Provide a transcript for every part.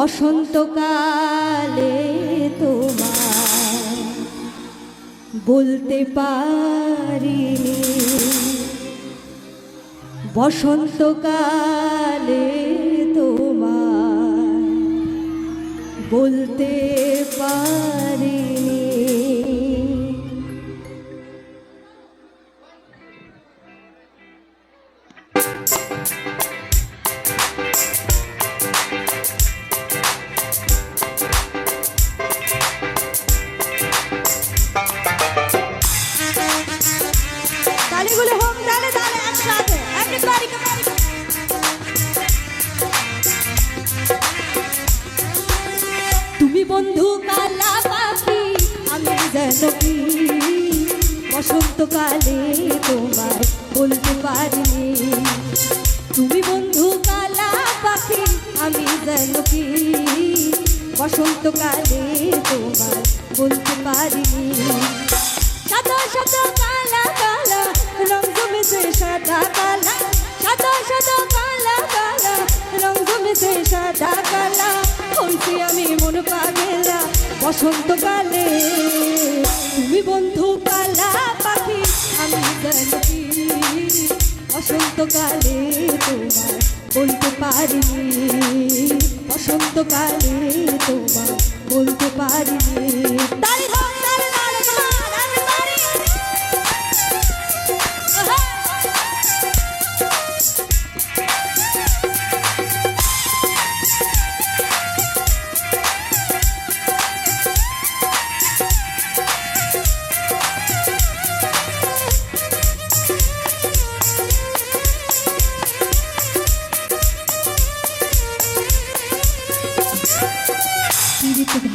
বসন্তকালে তোমায় বলতে পারিনি, বসন্তকালে তোমায় বলতে পারিনি। তালিগুলো হোক তালে তালে একসাথে everybody come on। তুমি বন্ধু কালা পাখি আমি যেন কি বসন্তকালে তোমায় বলতে পারিনি। তুমি বন্ধু কালা পাখি আমি যেন কি বসন্তকালে তোমায় বলতে পারিনি। সাদা সাদা কালা কালা রং জমেছে সাদা কালা, সাদা সাদা কালা কালা রং জমেছে সাদা কালা। হইছি আমি মন পাগেলা বসন্তকালে। তুমি বন্ধু কালা পাখি আমি জানি বসন্তকালে তোমায় বলতে পারিনি, বসন্তকালে তোমায় বলতে পারিনি। তালি হোক তালি তালি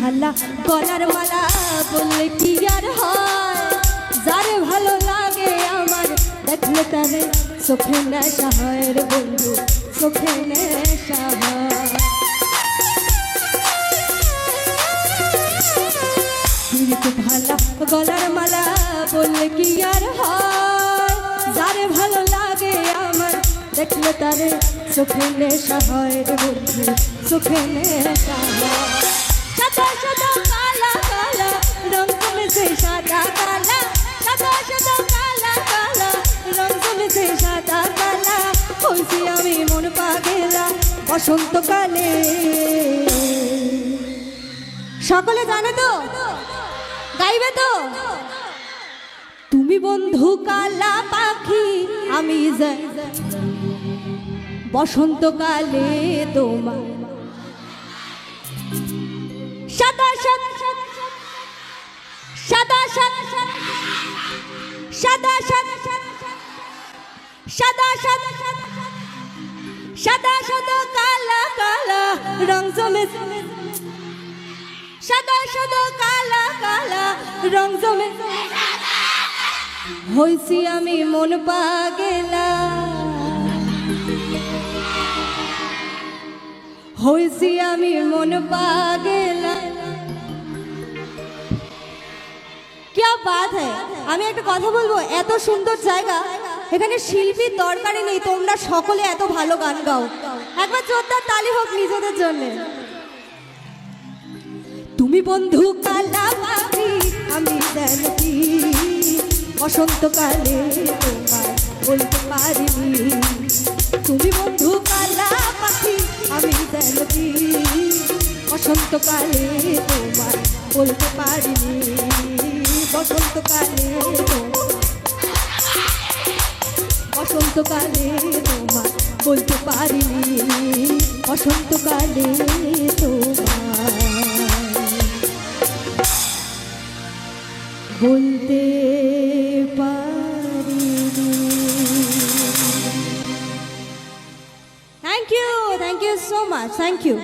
ভালা গলার মালা বললে কি আর হয়, যারে ভালো লাগে আমার দেখলে তারে চোখে নেশা হয় রে বন্ধু, চোখে নেশা হয়। ভালা গলার মালা বললে কি আর হয়, যারে ভালো লাগে আমার দেখলে তারে চোখে নেশা হয় রে বন্ধু, চোখে নেশা হয়। সাদা সাদা কালা কালা রং জমেছে সাদা কালা, সাদা সাদা কালা কালা রং জমেছে সাদা কালা। হইছি আমি মন পাগেলা বসন্তকালে। সকলে জানে তো, গাইবে তো। তুমি বন্ধু কালা পাখি আমি যাই বসন্তকালে তোমার সাদা সাদা সাদা সাদা সাদা সাদা সাদা সাদা সাদা সাদা কালা কালা রং জমে সাদা সাদা কালা কালা রং জমে। হইছি আমি মন পাগেলা, হইছি আমি মন পাগেলা। কি বাত হ্যায়। আমি একটা কথা বলবো, এত সুন্দর জায়গা, এখানে শিল্পীর দরকারই নেই, তোমরা সকলে এত ভালো গান গাও। একবার জোরদার তালি হোক নিজেদের জন্য। তুমি বন্ধু কালা পাখি আমি জানি বসন্তকালে তোমায় বলতে পারিনি। তুমি বন্ধু কালা পাখি আমি জানি বসন্তকালে তোমায় বলতে পারিনি, বসন্তকালে বসন্তকালে তোমায় বলতে পারিনি, বসন্তকালে তোমায় বলতে পারিনি। Thank you so much, thank you.